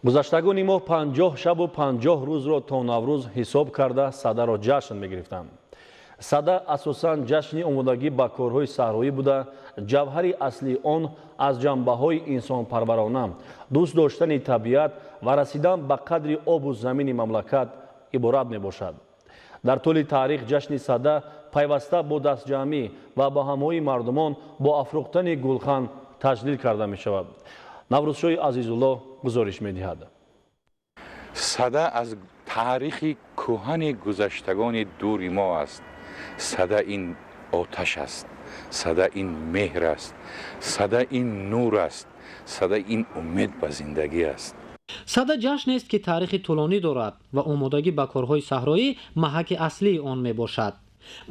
гузаштагони моҳ 50 шабу 50 рӯзро то наврӯз ҳисоб карда садаро ҷашн мегирифтанд. Сада асосан ҷашни омодагӣ ба корҳои саҳроӣ буда, ҷавҳари аслии он аз ҷанбаҳои инсонпарварона, дӯст доштани табиат ва расидан ба қадри обу замини мамлакат иборат мебошад. дар тӯли таърих ҷашни сада пайваста бо дастҷамъӣ ва ба ҳамоҳии мардумон бо афрӯхтани гулхан таҷлил карда мешавад. наврӯзшоҳи азизулло гузориш медиҳад. сада аз таърихи кӯҳани гузаштагони дури мо аст. сада ин оташ аст, сада ин меҳр аст, сада ин нур аст, сада ин умед ба зиндагӣ аст. сада ҷашнест ки таърихи тӯлонӣ дорад ва омодагӣ ба корҳои саҳроӣ маҳаки аслии он мебошад.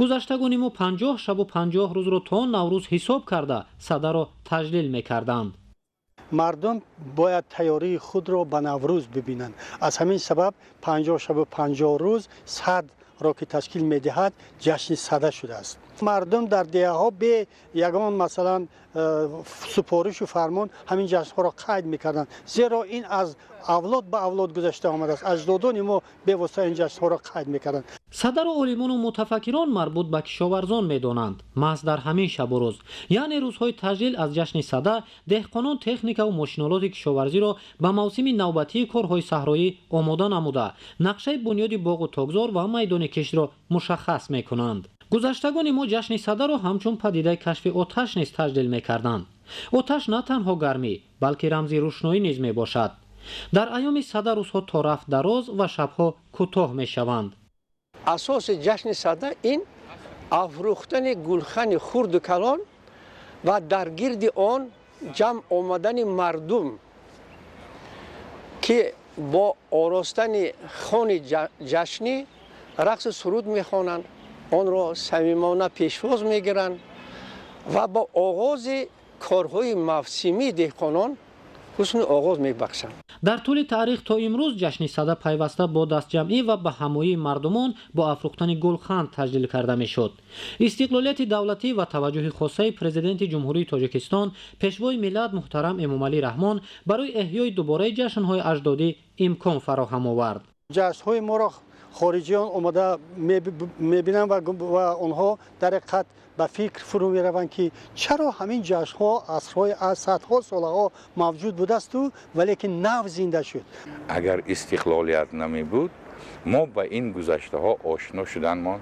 гузаштагони мо 50 шабу 50 рӯзро то наврӯз ҳисоб карда садаро таҷлил мекарданд. мардум бояд тайёрии худро ба наврӯз бибинанд. аз ҳамин сабаб 50 шабу 50 рӯз садро ки ташкил медиҳад ҷашни сада шудааст. мардум дар деҳаҳо бе ягон масалан супоришу фармон ҳамин ҷашнҳоро қайд мекарданд, зеро ин аз авлод ба авлод гузашта омадааст. аҷдодони мо бевосита ин ҷашнҳоро қайд мекарданд. садаро олимону мутафаккирон марбут ба кишоварзон медонанд. маҳз дар ҳамин шабу рӯз, яъне рӯзҳои таҷлил аз ҷашни сада, деҳқонон техникаву мошинолоти кишоварзиро ба мавсими навбатии корҳои саҳроӣ омода намуда, нақшаи бунёди боғу тогзор ва майдони киштро мушаххас мекунанд. гузаштагони мо ҷашни садаро ҳамчун падидаи кашфи оташ низ таҷлил мекарданд. оташ на танҳо гармӣ, балки рамзи рӯшноӣ низ мебошад. дар айёми сада рӯзҳо то рафт дароз ва шабҳо кӯтоҳ мешаванд. асоси ҷашни сада ин афрӯхтани гулхани хурду калон ва дар гирди он ҷамъ омадани мардум ки бо оростани хони ҷашнӣ рақсу суруд мехонанд, онро самимона пешвоз мегиранд ва бо оғози корҳои мавсимии деҳқонон ҳусни оғоз мебахшанд. дар тӯли таърих то имрӯз ҷашни сада пайваста бо дастҷамъӣ ва ба ҳамоии мардумон бо афрӯхтани гулхан таҷлил карда мешуд. истиқлолияти давлатӣ ва таваҷҷӯҳи хосаи президенти ҷумҳурии тоҷикистон пешвои миллат муҳтарам Эмомалӣ Раҳмон барои эҳёи дубораи ҷашнҳои аҷдодӣ имкон фароҳам овард. ҷашнҳои моро хориҷиён омада мебинанд ва онҳо дар ҳақиқат ба фикр фурӯ мераванд ки чаро ҳамин ҷашнҳо асрҳои садҳо солаҳо мавҷуд будасту валекин нав зинда шуд. агар истиқлолият намебуд, мо ба ин гузаштаҳо ошно шуданмон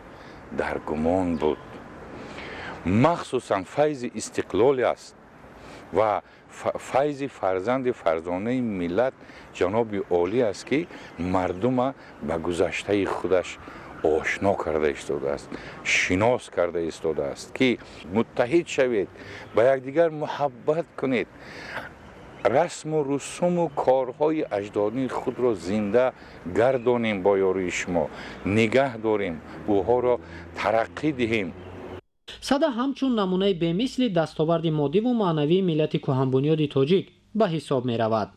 дар гумон буд. махсусан файзи истиқлолӣ аст ва файзи фарзанди фарзонаи миллат ҷаноби олӣ аст ки мардума ба гузаштаи худаш ошно карда истодааст, шинос карда истодааст ки муттаҳид шавед, ба якдигар муҳаббат кунед, расму русуму корҳои аҷдодии худро зинда гардонем бо ёрии шумо, нигаҳ дорем, ӯҳоро тараққӣ диҳем. сада ҳамчун намунаи бемисли дастоварди моддиву маънавии миллати кӯҳанбунёди тоҷик ба ҳисоб меравад.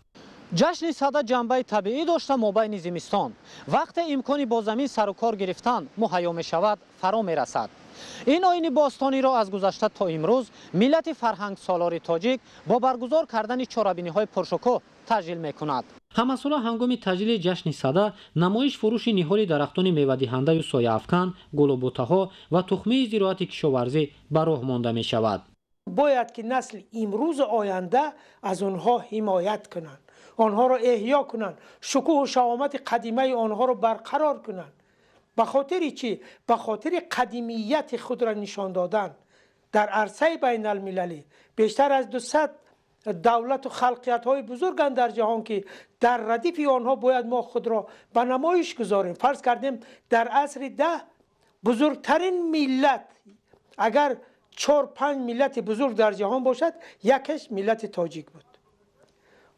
ҷашни сада ҷанбаи табиӣ дошта мобайни зимистон, вақте имкони бо замин сару кор гирифтан муҳайё мешавад, фаро мерасад. ин оини бостониро аз гузашта то имрӯз миллати фарҳангсолори тоҷик бо баргузор кардани чорабиниҳои пуршукӯҳ таҷлил мекунад. ҳамасола ҳангоми таҷлили ҷашни сада намоиш фурӯши ниҳоли дарахтони мевадиҳандаю сояафкан, гулубутаҳо ва тухмии зироати кишоварзӣ ба роҳ монда мешавад. бояд ки насли имрӯзу оянда аз онҳо ҳимоят кунанд, онҳоро эҳьё кунанд, шукӯҳу шаомати қадимаи онҳоро барқарор кунанд. ба хотири чӣ? ба хотири қадимияти худро нишон додан. дар арсаи байналмилалӣ бештар аз 200 давлату халқиятҳои бузурганд дар ҷаҳон ки дар радифи онҳо бояд мо худро ба намоиш гузорем. фарз кардем дар асри 10 бузургтарин миллат, агар 4-5 миллати бузург дар ҷаҳон бошад, якеш миллати тоҷик буд.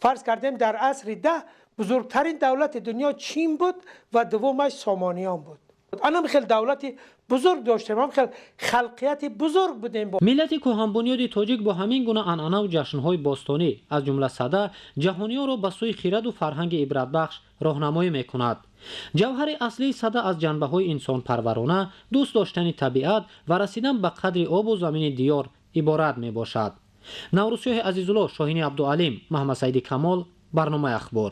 фарз кардем дар асри 10 бузургтарин давлати дунё чин буд ва дуввумаш сомониён буд. анам хел давлати бузург доштем, ҳам хел халқияти бузург будем. миллати кӯҳанбунёди тоҷик бо ҳамин гуна анъанаву ҷашнҳои бостонӣ аз ҷумла сада ҷаҳониёро ба сӯи хираду фарҳанги ибратбахш роҳнамоӣ мекунад. ҷавҳари аслии сада аз ҷанбаҳои инсонпарварона, дӯст доштани табиат ва расидан ба қадри обу замини диёр иборат мебошад. наврӯзшоҳи азизулло, Шоҳини Абдуалим, Маҳмадсаиди Камол, барномаи ахбор.